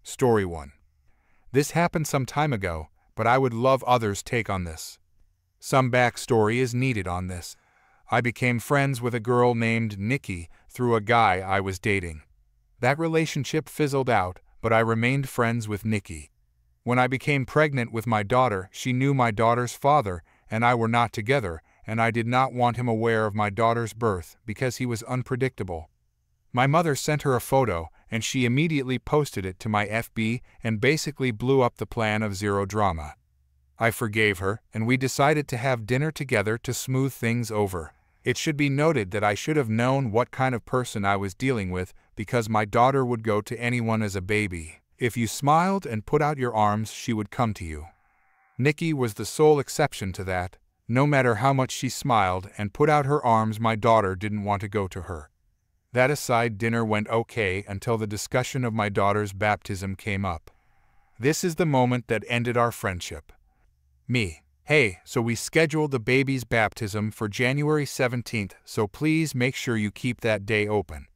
Story 1. This happened some time ago, but I would love others' take on this. Some backstory is needed on this. I became friends with a girl named Nikki through a guy I was dating. That relationship fizzled out, but I remained friends with Nikki. When I became pregnant with my daughter, she knew my daughter's father and I were not together, and I did not want him aware of my daughter's birth because he was unpredictable. My mother sent her a photo, and she immediately posted it to my FB and basically blew up the plan of zero drama. I forgave her, and we decided to have dinner together to smooth things over. It should be noted that I should have known what kind of person I was dealing with because my daughter would go to anyone as a baby. If you smiled and put out your arms, she would come to you. Nikki was the sole exception to that. No matter how much she smiled and put out her arms, my daughter didn't want to go to her. That aside, dinner went okay until the discussion of my daughter's baptism came up. This is the moment that ended our friendship. Me: hey, so we scheduled the baby's baptism for January 17th, so please make sure you keep that day open.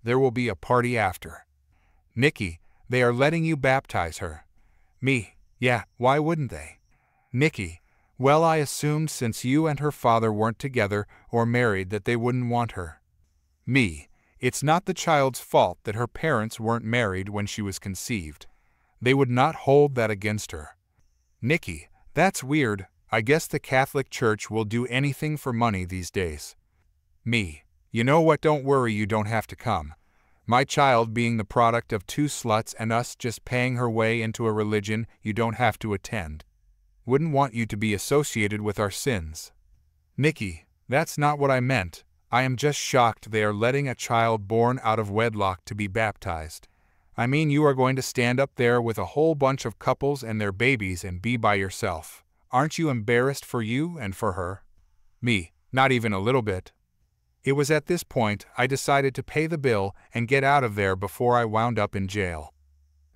There will be a party after. Nikki: they are letting you baptize her. Me: yeah, why wouldn't they? Nikki: well, I assumed since you and her father weren't together or married that they wouldn't want her. Me: it's not the child's fault that her parents weren't married when she was conceived. They would not hold that against her. Nikki: that's weird. I guess the Catholic Church will do anything for money these days. Me: you know what, don't worry, you don't have to come. My child being the product of two sluts and us just paying her way into a religion you don't have to attend. Wouldn't want you to be associated with our sins. Nikki: that's not what I meant. I am just shocked they are letting a child born out of wedlock to be baptized. I mean, you are going to stand up there with a whole bunch of couples and their babies and be by yourself. Aren't you embarrassed for you and for her? Me: not even a little bit. It was at this point I decided to pay the bill and get out of there before I wound up in jail.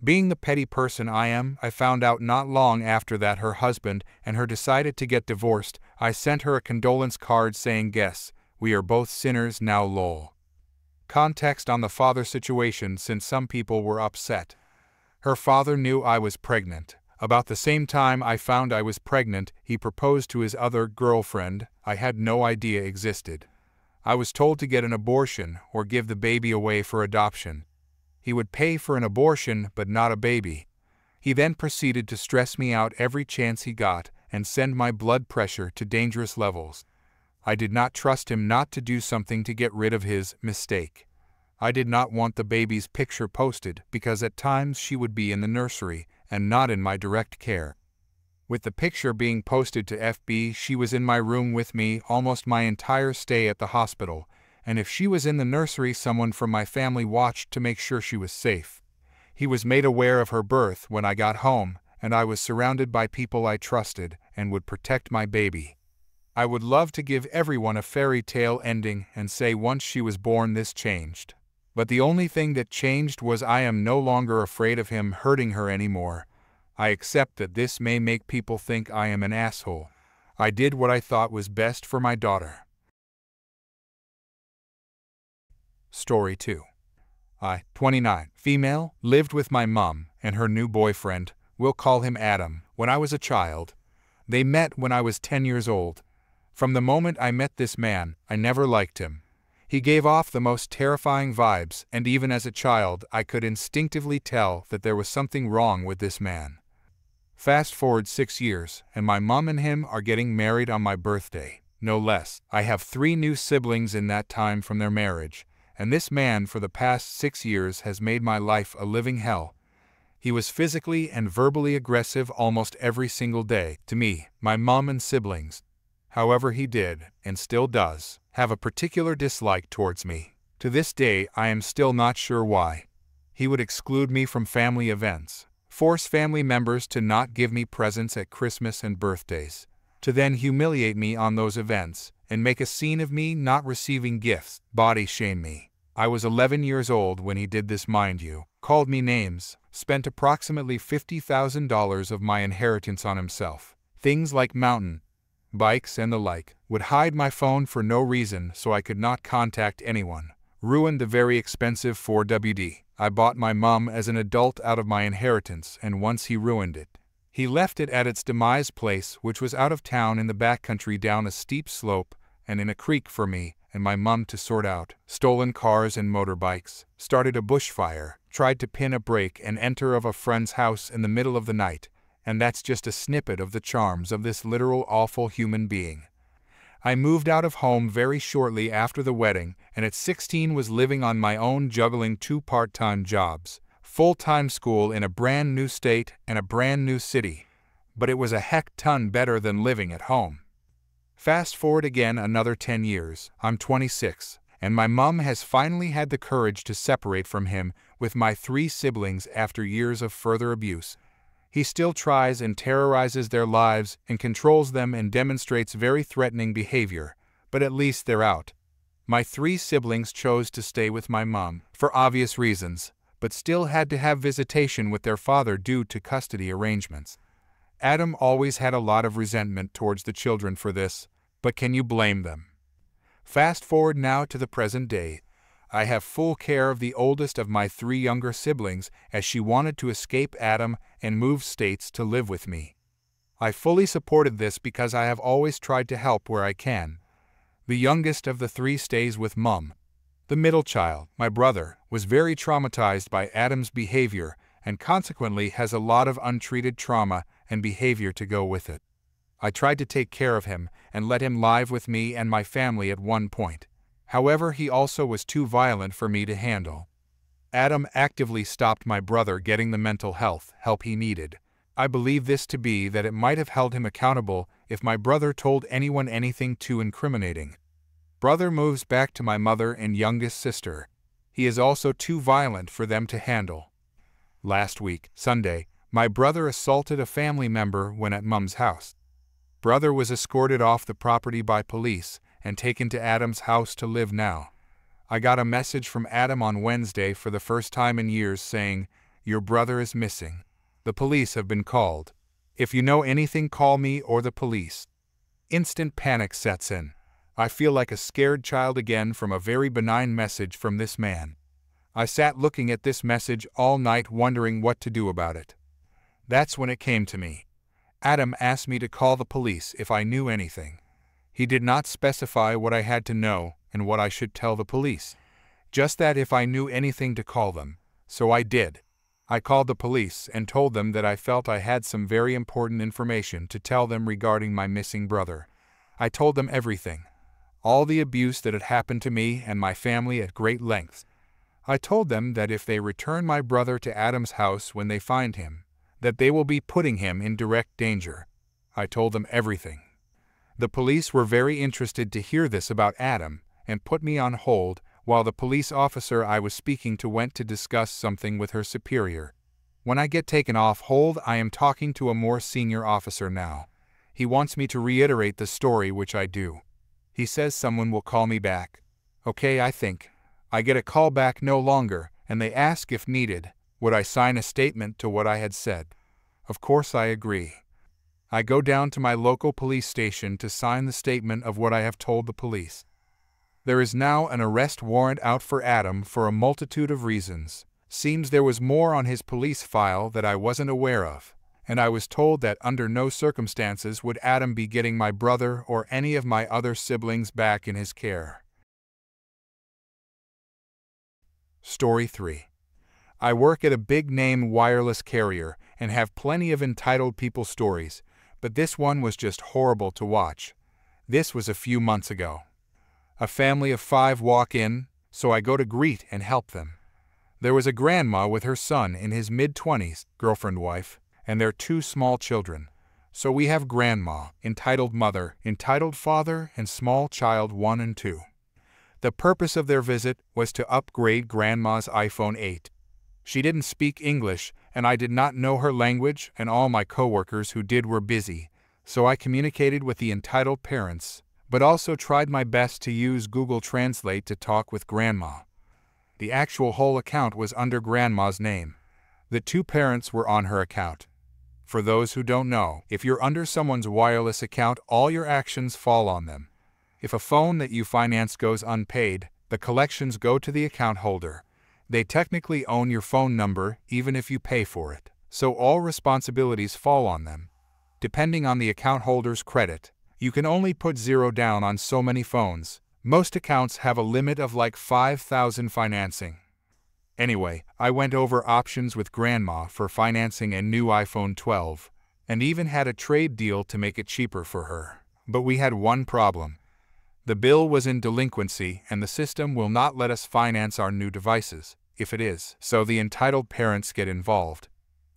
Being the petty person I am, I found out not long after that her husband and her decided to get divorced. I sent her a condolence card saying, "Guess, we are both sinners now, lol." Context on the father situation, since some people were upset. Her father knew I was pregnant. About the same time I found I was pregnant, he proposed to his other girlfriend I had no idea existed. I was told to get an abortion or give the baby away for adoption. He would pay for an abortion but not a baby. He then proceeded to stress me out every chance he got and send my blood pressure to dangerous levels. I did not trust him not to do something to get rid of his mistake. I did not want the baby's picture posted because at times she would be in the nursery and not in my direct care. With the picture being posted to FB, she was in my room with me almost my entire stay at the hospital, and if she was in the nursery, someone from my family watched to make sure she was safe. He was made aware of her birth when I got home, and I was surrounded by people I trusted and would protect my baby. I would love to give everyone a fairy tale ending and say once she was born this changed. But the only thing that changed was I am no longer afraid of him hurting her anymore. I accept that this may make people think I am an asshole. I did what I thought was best for my daughter. Story 2. I, 29, female, lived with my mom and her new boyfriend, we'll call him Adam, when I was a child. They met when I was 10 years old. From the moment I met this man, I never liked him. He gave off the most terrifying vibes, and even as a child, I could instinctively tell that there was something wrong with this man. Fast forward 6 years, and my mom and him are getting married on my birthday, no less. I have 3 new siblings in that time from their marriage, and this man for the past 6 years has made my life a living hell. He was physically and verbally aggressive almost every single day to me, my mom and siblings. However, he did, and still does, have a particular dislike towards me. To this day, I am still not sure why. He would exclude me from family events, force family members to not give me presents at Christmas and birthdays, to then humiliate me on those events, and make a scene of me not receiving gifts, body shame me. I was 11 years old when he did this, mind you, called me names, spent approximately $50,000 of my inheritance on himself. Things like mountain bikes and the like, would hide my phone for no reason so I could not contact anyone, Ruined the very expensive 4WD I bought my mum as an adult out of my inheritance, and once he ruined it. He left it at its demise place, which was out of town in the backcountry down a steep slope and in a creek for me and my mum to sort out. Stolen cars and motorbikes, started a bushfire, tried to pin a break and enter of a friend's house in the middle of the night, and that's just a snippet of the charms of this literal awful human being. I moved out of home very shortly after the wedding, and at 16 was living on my own, juggling 2 part-time jobs, full-time school in a brand new state and a brand new city. But it was a heck ton better than living at home. Fast forward again another 10 years, I'm 26, and my mum has finally had the courage to separate from him with my 3 siblings after years of further abuse. He still tries and terrorizes their lives and controls them and demonstrates very threatening behavior, but at least they're out. My 3 siblings chose to stay with my mum, for obvious reasons, but still had to have visitation with their father due to custody arrangements. Adam always had a lot of resentment towards the children for this, but can you blame them? Fast forward now to the present day. I have full care of the oldest of my 3 younger siblings, as she wanted to escape Adam and move states to live with me. I fully supported this because I have always tried to help where I can. The youngest of the 3 stays with mum. The middle child, my brother, was very traumatized by Adam's behavior and consequently has a lot of untreated trauma and behavior to go with it. I tried to take care of him and let him live with me and my family at one point. However, he also was too violent for me to handle. Adam actively stopped my brother getting the mental health help he needed. I believe this to be that it might have held him accountable if my brother told anyone anything too incriminating. Brother moves back to my mother and youngest sister. He is also too violent for them to handle. Last week, Sunday, my brother assaulted a family member when at mum's house. Brother was escorted off the property by police and taken to Adam's house to live now. I got a message from Adam on Wednesday for the first time in years saying, "Your brother is missing. The police have been called. If you know anything, call me or the police." Instant panic sets in. I feel like a scared child again from a very benign message from this man. I sat looking at this message all night wondering what to do about it. That's when it came to me. Adam asked me to call the police if I knew anything. He did not specify what I had to know and what I should tell the police. Just that if I knew anything to call them. So I did. I called the police and told them that I felt I had some very important information to tell them regarding my missing brother. I told them everything. All the abuse that had happened to me and my family at great length. I told them that if they return my brother to Adam's house when they find him, that they will be putting him in direct danger. I told them everything. The police were very interested to hear this about Adam and put me on hold while the police officer I was speaking to went to discuss something with her superior. When I get taken off hold, I am talking to a more senior officer now. He wants me to reiterate the story, which I do. He says someone will call me back. Okay, I think. I get a call back no longer, and they ask if needed, would I sign a statement to what I had said. Of course I agree. I go down to my local police station to sign the statement of what I have told the police. There is now an arrest warrant out for Adam for a multitude of reasons. Seems there was more on his police file that I wasn't aware of, and I was told that under no circumstances would Adam be getting my brother or any of my other siblings back in his care. Story 3. I work at a big-name wireless carrier and have plenty of entitled people stories, but this one was just horrible to watch. This was a few months ago. A family of 5 walk in, so I go to greet and help them. There was a grandma with her son in his mid-20s, girlfriend-wife, and their 2 small children. So we have grandma, entitled mother, entitled father, and small child 1 and 2. The purpose of their visit was to upgrade grandma's iPhone 8. She didn't speak English, and I did not know her language, and all my coworkers who did were busy, so I communicated with the entitled parents, but also tried my best to use Google Translate to talk with grandma. The actual whole account was under grandma's name. The 2 parents were on her account. For those who don't know, if you're under someone's wireless account, all your actions fall on them. If a phone that you finance goes unpaid, The collections go to the account holder. They technically own your phone number even if you pay for it, so all responsibilities fall on them. Depending on the account holder's credit, you can only put 0 down on so many phones. Most accounts have a limit of like 5,000 financing. Anyway, I went over options with Grandma for financing a new iPhone 12, and even had a trade deal to make it cheaper for her. But we had one problem. The bill was in delinquency and the system will not let us finance our new devices, if it is. So the entitled parents get involved.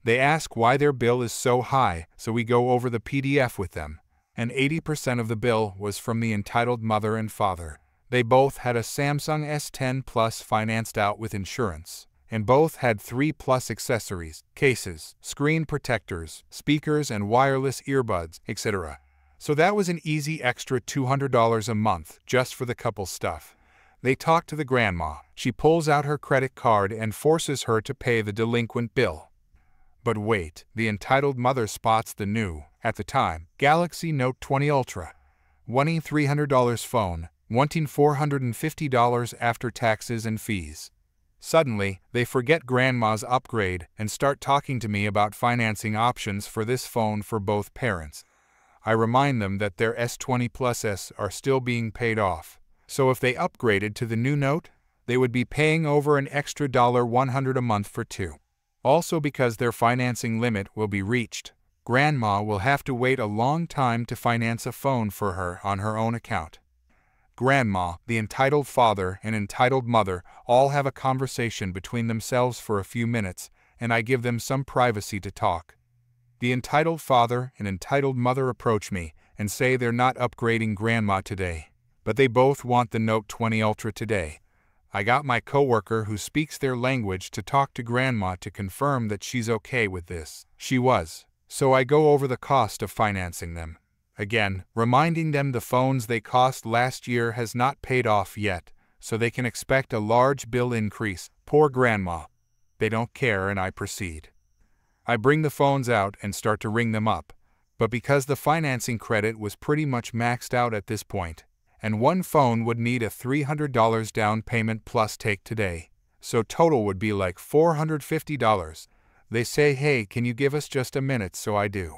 They ask why their bill is so high, so we go over the PDF with them. And 80% of the bill was from the entitled mother and father. They both had a Samsung S10 Plus financed out with insurance, and both had 3 Plus accessories, cases, screen protectors, speakers and wireless earbuds, etc. So that was an easy extra $200 a month just for the couple stuff. They talk to the grandma. She pulls out her credit card and forces her to pay the delinquent bill. But wait, the entitled mother spots the new, at the time, Galaxy Note 20 Ultra. Wanting $300 phone, wanting $450 after taxes and fees. Suddenly, they forget Grandma's upgrade and start talking to me about financing options for this phone for both parents. I remind them that their S20 Plus S are still being paid off, so if they upgraded to the new Note, they would be paying over an extra $100 a month for 2. Also because their financing limit will be reached, Grandma will have to wait a long time to finance a phone for her on her own account. Grandma, the entitled father, and entitled mother all have a conversation between themselves for a few minutes, and I give them some privacy to talk. The entitled father and entitled mother approach me and say they're not upgrading Grandma today, but they both want the Note 20 Ultra today. I got my coworker who speaks their language to talk to Grandma to confirm that she's okay with this. She was. So I go over the cost of financing them. Again, reminding them the phones they cost last year has not paid off yet, so they can expect a large bill increase. Poor Grandma. They don't care and I proceed. I bring the phones out and start to ring them up, but because the financing credit was pretty much maxed out at this point, and one phone would need a $300 down payment plus take today, so total would be like $450. They say, hey, can you give us just a minute? So I do.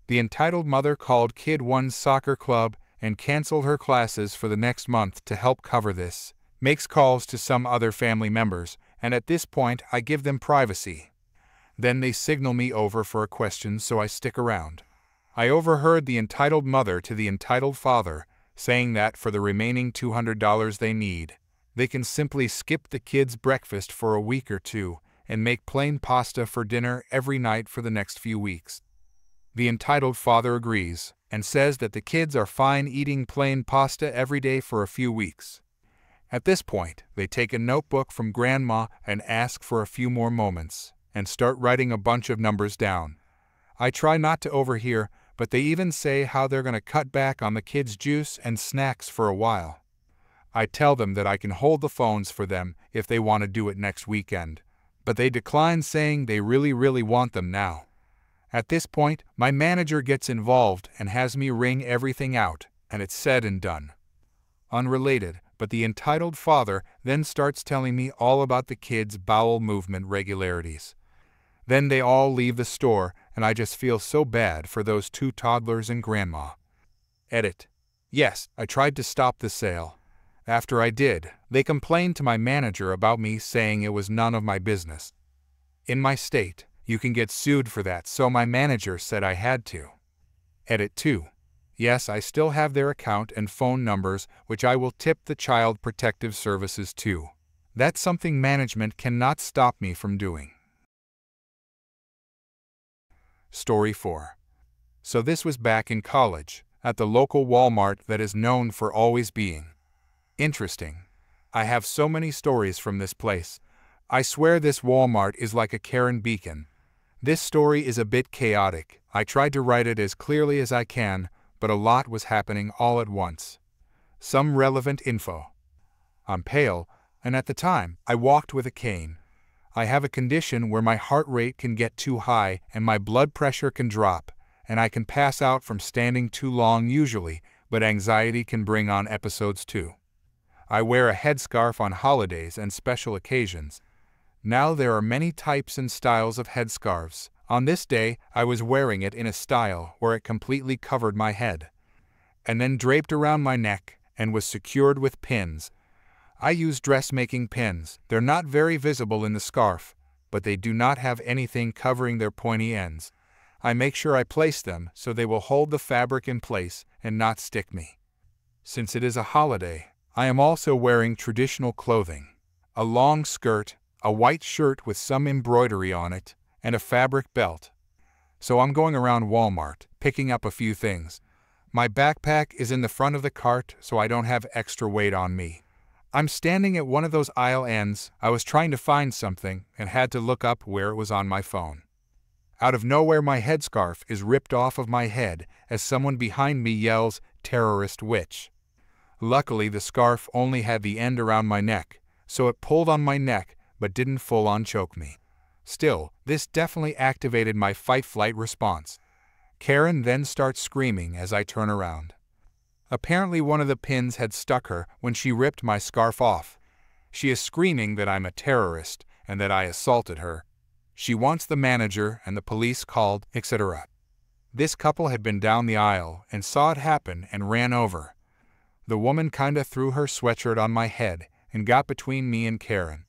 The entitled mother called Kid 1's soccer club and canceled her classes for the next month to help cover this, makes calls to some other family members, and at this point I give them privacy. Then they signal me over for a question, so I stick around. I overheard the entitled mother to the entitled father saying that for the remaining $200 they need, they can simply skip the kids' breakfast for a week or two and make plain pasta for dinner every night for the next few weeks. The entitled father agrees and says that the kids are fine eating plain pasta every day for a few weeks. At this point, they take a notebook from Grandma and ask for a few more moments and start writing a bunch of numbers down. I try not to overhear, but they even say how they're going to cut back on the kids' juice and snacks for a while. I tell them that I can hold the phones for them if they want to do it next weekend, but they decline, saying they really want them now. At this point, my manager gets involved and has me ring everything out, and it's said and done. Unrelated, but the entitled father then starts telling me all about the kids' bowel movement regularities. Then they all leave the store, and I just feel so bad for those 2 toddlers and Grandma. Edit. Yes, I tried to stop the sale. After I did, they complained to my manager about me, saying it was none of my business. In my state, you can get sued for that, so my manager said I had to. Edit 2. Yes, I still have their account and phone numbers, which I will tip the Child Protective Services to. That's something management cannot stop me from doing. Story 4. So this was back in college, at the local Walmart that is known for always being interesting. I have so many stories from this place. I swear this Walmart is like a Karen beacon. This story is a bit chaotic. I tried to write it as clearly as I can, but a lot was happening all at once. Some relevant info. I'm pale, and at the time, I walked with a cane. I have a condition where my heart rate can get too high and my blood pressure can drop, and I can pass out from standing too long usually, but anxiety can bring on episodes too. I wear a headscarf on holidays and special occasions. Now there are many types and styles of headscarves. On this day, I was wearing it in a style where it completely covered my head, and then draped around my neck and was secured with pins. I use dressmaking pins. They're not very visible in the scarf, but they do not have anything covering their pointy ends. I make sure I place them so they will hold the fabric in place and not stick me. Since it is a holiday, I am also wearing traditional clothing. A long skirt, a white shirt with some embroidery on it, and a fabric belt. So I'm going around Walmart, picking up a few things. My backpack is in the front of the cart so I don't have extra weight on me. I'm standing at one of those aisle ends. I was trying to find something and had to look up where it was on my phone. Out of nowhere, my headscarf is ripped off of my head as someone behind me yells, "Terrorist witch." Luckily, the scarf only had the end around my neck, so it pulled on my neck but didn't full-on choke me. Still, this definitely activated my fight-flight response. Karen then starts screaming as I turn around. Apparently one of the pins had stuck her when she ripped my scarf off. She is screaming that I'm a terrorist and that I assaulted her. She wants the manager and the police called, etc. This couple had been down the aisle and saw it happen and ran over. The woman kinda threw her sweatshirt on my head and got between me and Karen.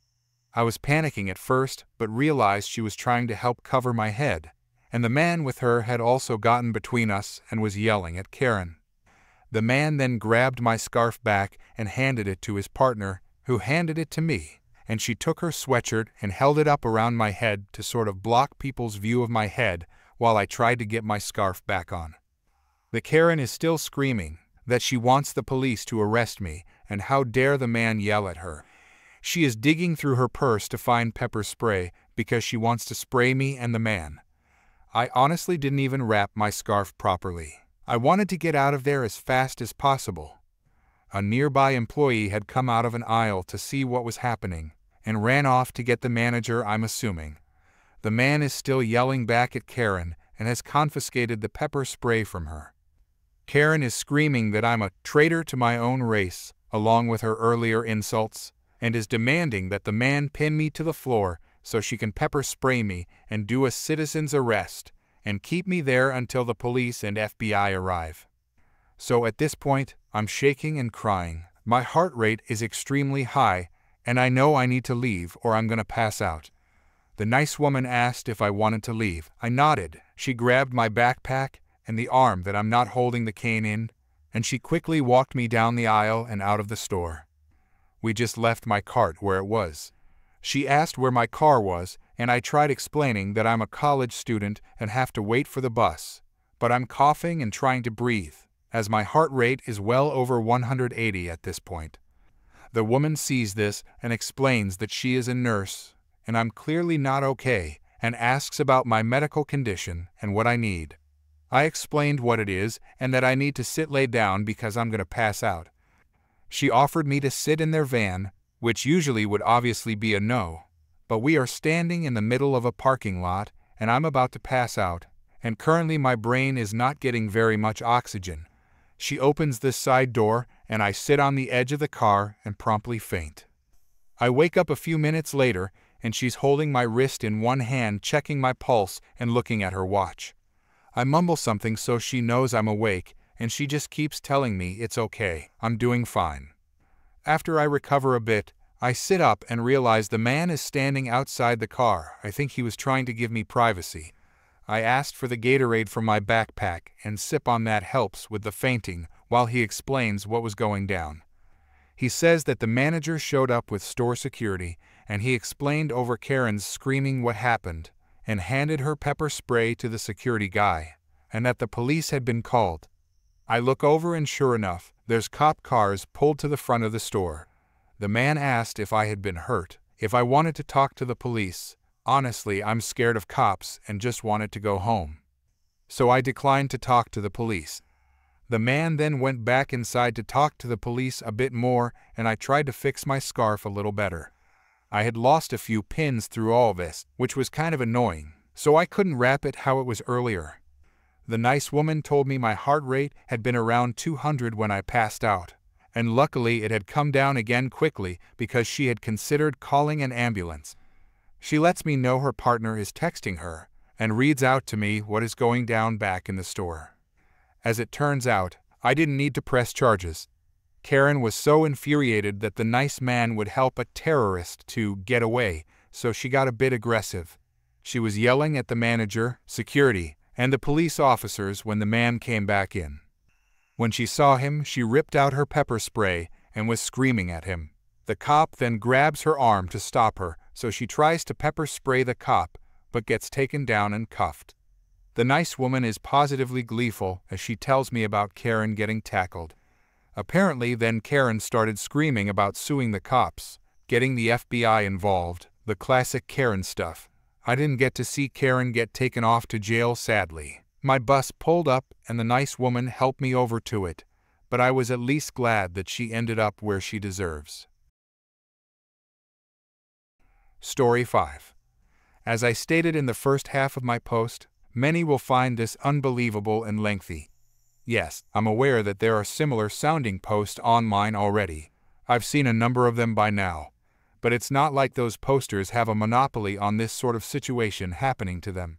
I was panicking at first, but realized she was trying to help cover my head, and the man with her had also gotten between us and was yelling at Karen. The man then grabbed my scarf back and handed it to his partner, who handed it to me, and she took her sweatshirt and held it up around my head to sort of block people's view of my head while I tried to get my scarf back on. The Karen is still screaming that she wants the police to arrest me, and how dare the man yell at her. She is digging through her purse to find pepper spray because she wants to spray me and the man. I honestly didn't even wrap my scarf properly. I wanted to get out of there as fast as possible. A nearby employee had come out of an aisle to see what was happening and ran off to get the manager, I'm assuming. The man is still yelling back at Karen and has confiscated the pepper spray from her. Karen is screaming that I'm a traitor to my own race, along with her earlier insults, and is demanding that the man pin me to the floor so she can pepper spray me and do a citizen's arrest and keep me there until the police and FBI arrive. So at this point, I'm shaking and crying. My heart rate is extremely high, and I know I need to leave or I'm gonna pass out. The nice woman asked if I wanted to leave. I nodded. She grabbed my backpack and the arm that I'm not holding the cane in, and she quickly walked me down the aisle and out of the store. We just left my cart where it was. She asked where my car was, and I tried explaining that I'm a college student and have to wait for the bus, but I'm coughing and trying to breathe, as my heart rate is well over 180 at this point. The woman sees this and explains that she is a nurse, and I'm clearly not okay, and asks about my medical condition and what I need. I explained what it is and that I need to sit laid down because I'm going to pass out. She offered me to sit in their van, which usually would obviously be a no, but we are standing in the middle of a parking lot and I'm about to pass out, and currently my brain is not getting very much oxygen. She opens this side door and I sit on the edge of the car and promptly faint. I wake up a few minutes later and she's holding my wrist in one hand, checking my pulse and looking at her watch. I mumble something so she knows I'm awake, and she just keeps telling me it's okay, I'm doing fine. After I recover a bit, I sit up and realize the man is standing outside the car. I think he was trying to give me privacy. I asked for the Gatorade from my backpack and sip on that helps with the fainting while he explains what was going down. He says that the manager showed up with store security and he explained over Karen's screaming what happened and handed her pepper spray to the security guy, and that the police had been called. I look over and sure enough, there's cop cars pulled to the front of the store. The man asked if I had been hurt, if I wanted to talk to the police. Honestly, I'm scared of cops and just wanted to go home. So I declined to talk to the police. The man then went back inside to talk to the police a bit more, and I tried to fix my scarf a little better. I had lost a few pins through all this, which was kind of annoying, so I couldn't wrap it how it was earlier. The nice woman told me my heart rate had been around 200 when I passed out, and luckily it had come down again quickly because she had considered calling an ambulance. She lets me know her partner is texting her, and reads out to me what is going down back in the store. As it turns out, I didn't need to press charges. Karen was so infuriated that the nice man would help a terrorist to get away, so she got a bit aggressive. She was yelling at the manager, security, and the police officers when the man came back in. When she saw him, she ripped out her pepper spray and was screaming at him. The cop then grabs her arm to stop her, so she tries to pepper spray the cop, but gets taken down and cuffed. The nice woman is positively gleeful as she tells me about Karen getting tackled. Apparently then Karen started screaming about suing the cops, getting the FBI involved, the classic Karen stuff. I didn't get to see Karen get taken off to jail, sadly. My bus pulled up and the nice woman helped me over to it, but I was at least glad that she ended up where she deserves. Story 5. As I stated in the first half of my post, many will find this unbelievable and lengthy. Yes, I'm aware that there are similar sounding posts online already. I've seen a number of them by now. But it's not like those posters have a monopoly on this sort of situation happening to them.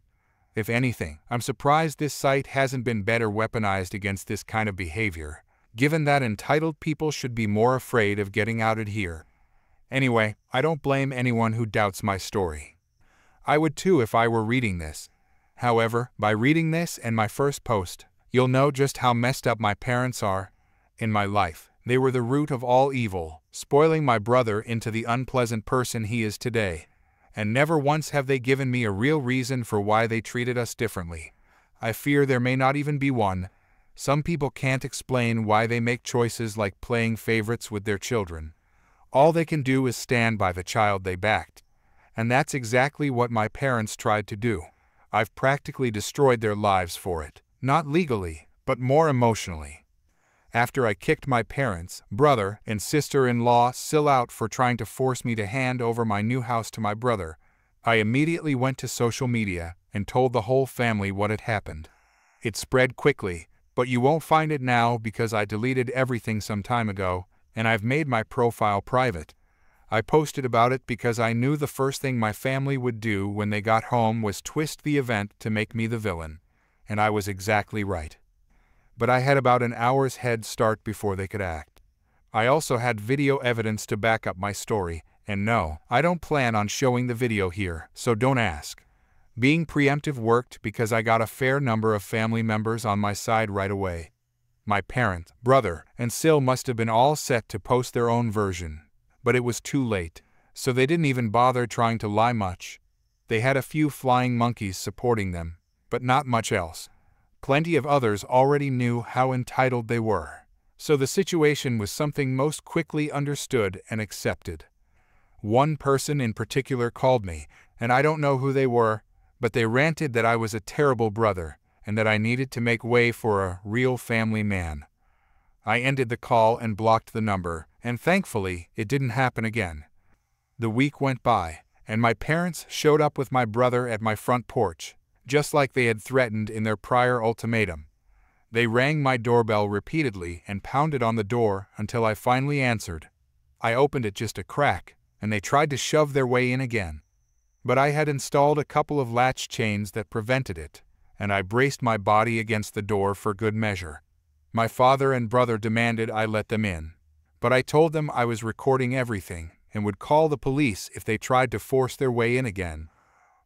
If anything, I'm surprised this site hasn't been better weaponized against this kind of behavior, given that entitled people should be more afraid of getting outed here. Anyway, I don't blame anyone who doubts my story. I would too if I were reading this. However, by reading this and my first post, you'll know just how messed up my parents are. In my life, they were the root of all evil, spoiling my brother into the unpleasant person he is today. And never once have they given me a real reason for why they treated us differently. I fear there may not even be one. Some people can't explain why they make choices like playing favorites with their children. All they can do is stand by the child they backed. And that's exactly what my parents tried to do. I've practically destroyed their lives for it. Not legally, but more emotionally. After I kicked my parents, brother, and sister-in-law still out for trying to force me to hand over my new house to my brother, I immediately went to social media and told the whole family what had happened. It spread quickly, but you won't find it now because I deleted everything some time ago, and I've made my profile private. I posted about it because I knew the first thing my family would do when they got home was twist the event to make me the villain. And I was exactly right. But I had about an hour's head start before they could act. I also had video evidence to back up my story, and no, I don't plan on showing the video here, so don't ask. Being preemptive worked because I got a fair number of family members on my side right away. My parent, brother, and Sil must have been all set to post their own version. But it was too late, so they didn't even bother trying to lie much. They had a few flying monkeys supporting them, but not much else. Plenty of others already knew how entitled they were, so the situation was something most quickly understood and accepted. One person in particular called me, and I don't know who they were, but they ranted that I was a terrible brother and that I needed to make way for a real family man. I ended the call and blocked the number, and thankfully, it didn't happen again. The week went by, and my parents showed up with my brother at my front porch, just like they had threatened in their prior ultimatum. They rang my doorbell repeatedly and pounded on the door until I finally answered. I opened it just a crack, and they tried to shove their way in again. But I had installed a couple of latch chains that prevented it, and I braced my body against the door for good measure. My father and brother demanded I let them in, but I told them I was recording everything and would call the police if they tried to force their way in again.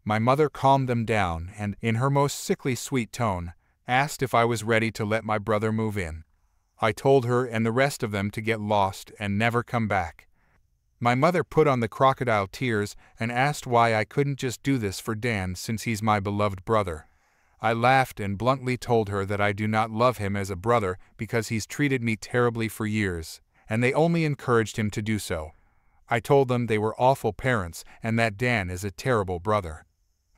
My mother calmed them down and, in her most sickly sweet tone, asked if I was ready to let my brother move in. I told her and the rest of them to get lost and never come back. My mother put on the crocodile tears and asked why I couldn't just do this for Dan since he's my beloved brother. I laughed and bluntly told her that I do not love him as a brother because he's treated me terribly for years, and they only encouraged him to do so. I told them they were awful parents and that Dan is a terrible brother.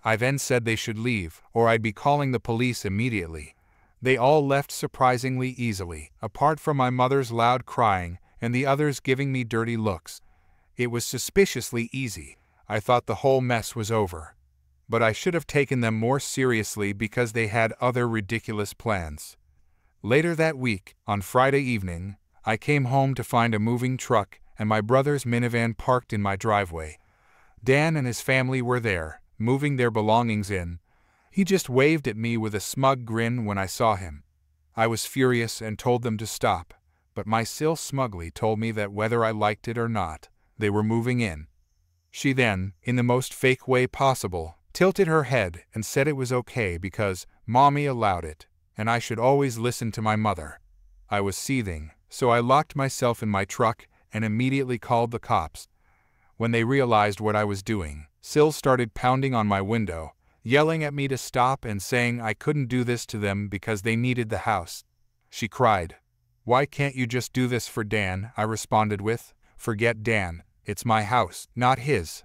I then said they should leave, or I'd be calling the police immediately. They all left surprisingly easily, apart from my mother's loud crying and the others giving me dirty looks. It was suspiciously easy. I thought the whole mess was over. But I should have taken them more seriously because they had other ridiculous plans. Later that week, on Friday evening, I came home to find a moving truck and my brother's minivan parked in my driveway. Dan and his family were there, moving their belongings in. He just waved at me with a smug grin when I saw him. I was furious and told them to stop, but my Sil smugly told me that whether I liked it or not, they were moving in. She then, in the most fake way possible, tilted her head and said it was okay because Mommy allowed it, and I should always listen to my mother. I was seething, so I locked myself in my truck and immediately called the cops. When they realized what I was doing, Sil started pounding on my window, yelling at me to stop and saying I couldn't do this to them because they needed the house. She cried, "Why can't you just do this for Dan?" I responded with, "Forget Dan, it's my house, not his."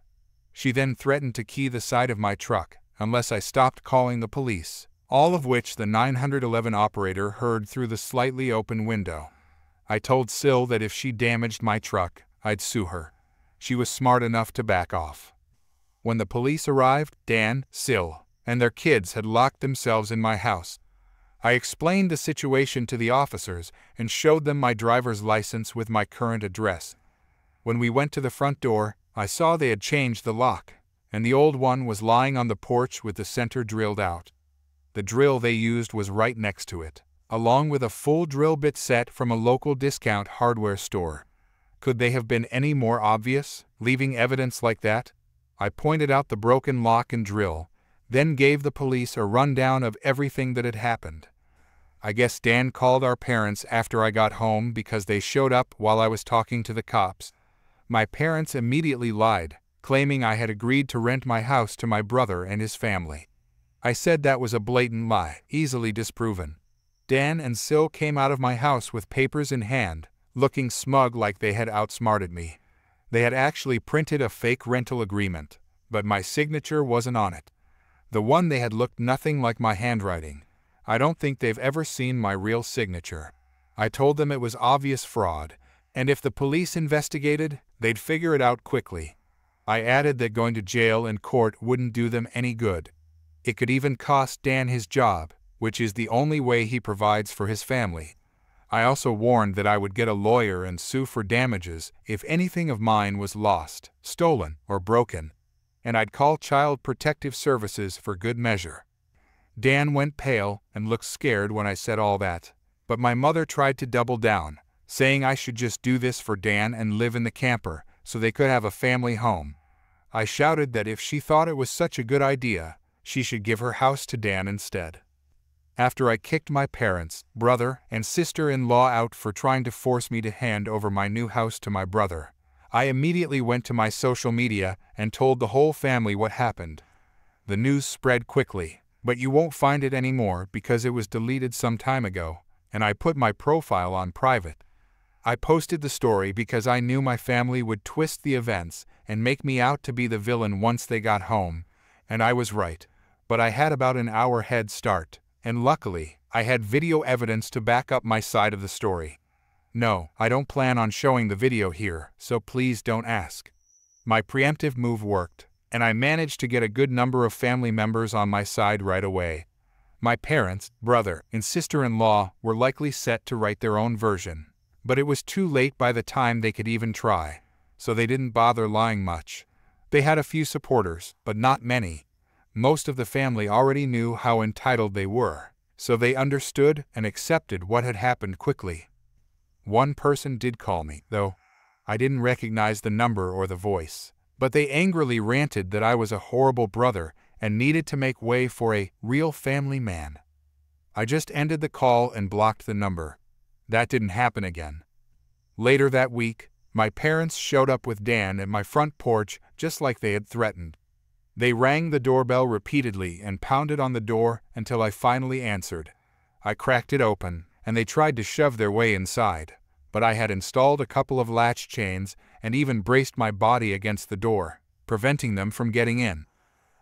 She then threatened to key the side of my truck unless I stopped calling the police, all of which the 911 operator heard through the slightly open window. I told Sil that if she damaged my truck, I'd sue her. She was smart enough to back off. When the police arrived, Dan, Sil, and their kids had locked themselves in my house. I explained the situation to the officers and showed them my driver's license with my current address. When we went to the front door, I saw they had changed the lock, and the old one was lying on the porch with the center drilled out. The drill they used was right next to it, along with a full drill bit set from a local discount hardware store. Could they have been any more obvious, leaving evidence like that? I pointed out the broken lock and drill, then gave the police a rundown of everything that had happened. I guess Dan called our parents after I got home because they showed up while I was talking to the cops. My parents immediately lied, claiming I had agreed to rent my house to my brother and his family. I said that was a blatant lie, easily disproven. Dan and Sil came out of my house with papers in hand, looking smug like they had outsmarted me. They had actually printed a fake rental agreement, but my signature wasn't on it. The one they had looked nothing like my handwriting. I don't think they've ever seen my real signature. I told them it was obvious fraud, and if the police investigated, they'd figure it out quickly. I added that going to jail and court wouldn't do them any good. It could even cost Dan his job, which is the only way he provides for his family. I also warned that I would get a lawyer and sue for damages if anything of mine was lost, stolen, or broken, and I'd call Child Protective Services for good measure. Dan went pale and looked scared when I said all that, but my mother tried to double down, saying I should just do this for Dan and live in the camper so they could have a family home. I shouted that if she thought it was such a good idea, she should give her house to Dan instead. After I kicked my parents, brother, and sister-in-law out for trying to force me to hand over my new house to my brother, I immediately went to my social media and told the whole family what happened. The news spread quickly, but you won't find it anymore because it was deleted some time ago, and I put my profile on private. I posted the story because I knew my family would twist the events and make me out to be the villain once they got home, and I was right, but I had about an hour head start. And luckily, I had video evidence to back up my side of the story. No, I don't plan on showing the video here, so please don't ask. My preemptive move worked, and I managed to get a good number of family members on my side right away. My parents, brother, and sister-in-law were likely set to write their own version, but it was too late by the time they could even try, so they didn't bother lying much. They had a few supporters, but not many. Most of the family already knew how entitled they were, so they understood and accepted what had happened quickly. One person did call me, though. I didn't recognize the number or the voice, but they angrily ranted that I was a horrible brother and needed to make way for a real family man. I just ended the call and blocked the number. That didn't happen again. Later that week, my parents showed up with Dan at my front porch just like they had threatened. They rang the doorbell repeatedly and pounded on the door until I finally answered. I cracked it open, and they tried to shove their way inside, but I had installed a couple of latch chains and even braced my body against the door, preventing them from getting in.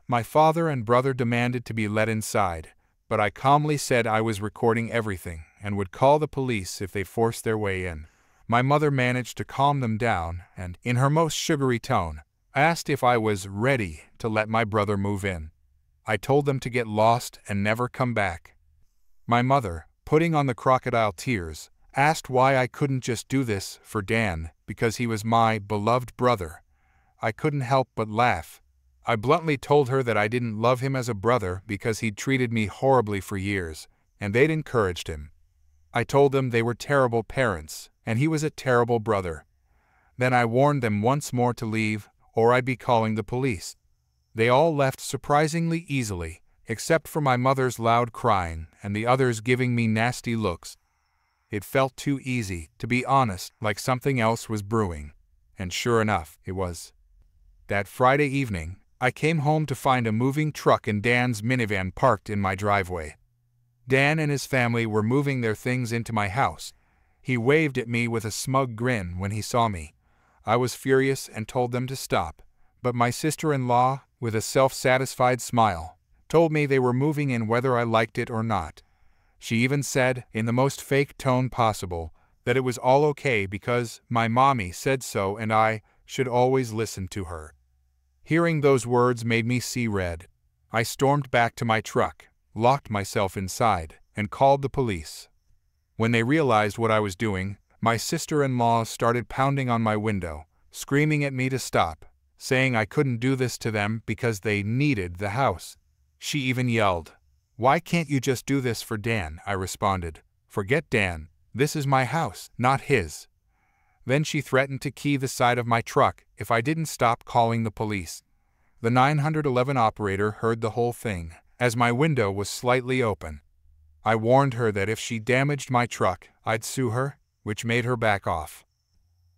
My father and brother demanded to be let inside, but I calmly said I was recording everything and would call the police if they forced their way in. My mother managed to calm them down and, in her most sugary tone, asked if I was ready to let my brother move in. I told them to get lost and never come back. My mother, putting on the crocodile tears, asked why I couldn't just do this for Dan because he was my beloved brother. I couldn't help but laugh. I bluntly told her that I didn't love him as a brother because he'd treated me horribly for years, and they'd encouraged him. I told them they were terrible parents, and he was a terrible brother. Then I warned them once more to leave, or I'd be calling the police. They all left surprisingly easily, except for my mother's loud crying and the others giving me nasty looks. It felt too easy, to be honest, like something else was brewing. And sure enough, it was. That Friday evening, I came home to find a moving truck and Dan's minivan parked in my driveway. Dan and his family were moving their things into my house. He waved at me with a smug grin when he saw me. I was furious and told them to stop, but my sister-in-law, with a self-satisfied smile, told me they were moving in whether I liked it or not. She even said, in the most fake tone possible, that it was all okay because my mommy said so and I should always listen to her. Hearing those words made me see red. I stormed back to my truck, locked myself inside, and called the police. When they realized what I was doing, my sister-in-law started pounding on my window, screaming at me to stop, saying I couldn't do this to them because they needed the house. She even yelled, "Why can't you just do this for Dan?" I responded, "Forget Dan. This is my house, not his." Then she threatened to key the side of my truck if I didn't stop calling the police. The 911 operator heard the whole thing, as my window was slightly open. I warned her that if she damaged my truck, I'd sue her, which made her back off.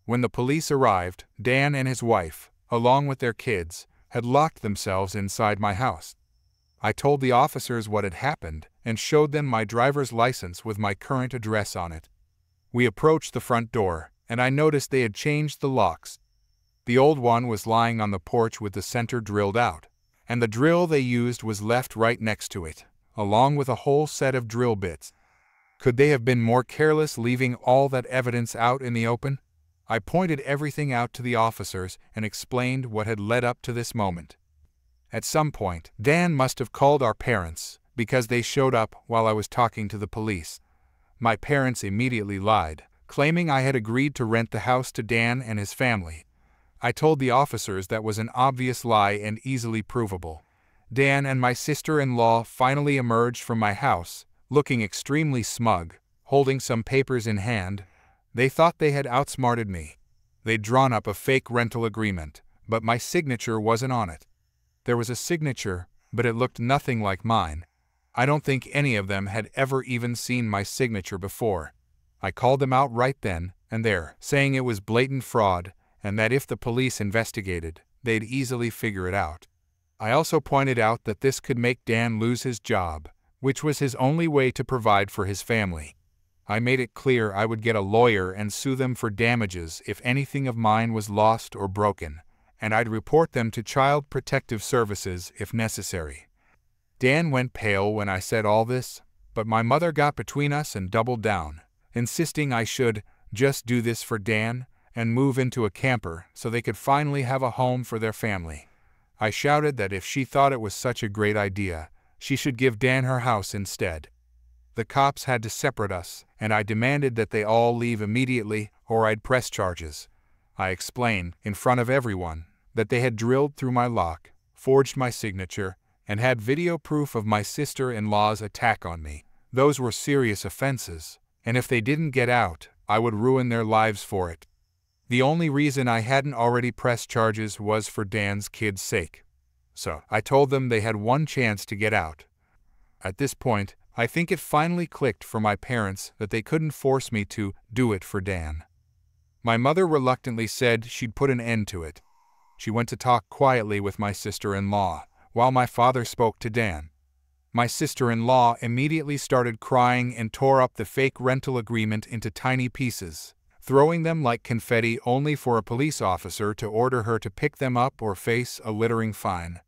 When the police arrived, Dan and his wife, along with their kids, had locked themselves inside my house. I told the officers what had happened and showed them my driver's license with my current address on it. We approached the front door, and I noticed they had changed the locks. The old one was lying on the porch with the center drilled out, and the drill they used was left right next to it, along with a whole set of drill bits. Could they have been more careless leaving all that evidence out in the open? I pointed everything out to the officers and explained what had led up to this moment. At some point, Dan must have called our parents, because they showed up while I was talking to the police. My parents immediately lied, claiming I had agreed to rent the house to Dan and his family. I told the officers that was an obvious lie and easily provable. Dan and my sister-in-law finally emerged from my house, looking extremely smug, holding some papers in hand. They thought they had outsmarted me. They'd drawn up a fake rental agreement, but my signature wasn't on it. There was a signature, but it looked nothing like mine. I don't think any of them had ever even seen my signature before. I called them out right then and there, saying it was blatant fraud and that if the police investigated, they'd easily figure it out. I also pointed out that this could make Dan lose his job, which was his only way to provide for his family. I made it clear I would get a lawyer and sue them for damages if anything of mine was lost or broken, and I'd report them to Child Protective Services if necessary. Dan went pale when I said all this, but my mother got between us and doubled down, insisting I should just do this for Dan and move into a camper so they could finally have a home for their family. I shouted that if she thought it was such a great idea, she should give Dan her house instead. The cops had to separate us, and I demanded that they all leave immediately or I'd press charges. I explained, in front of everyone, that they had drilled through my lock, forged my signature, and had video proof of my sister-in-law's attack on me. Those were serious offenses, and if they didn't get out, I would ruin their lives for it. The only reason I hadn't already pressed charges was for Dan's kids' sake. So I told them they had one chance to get out. At this point, I think it finally clicked for my parents that they couldn't force me to do it for Dan. My mother reluctantly said she'd put an end to it. She went to talk quietly with my sister-in-law, while my father spoke to Dan. My sister-in-law immediately started crying and tore up the fake rental agreement into tiny pieces, throwing them like confetti only for a police officer to order her to pick them up or face a littering fine.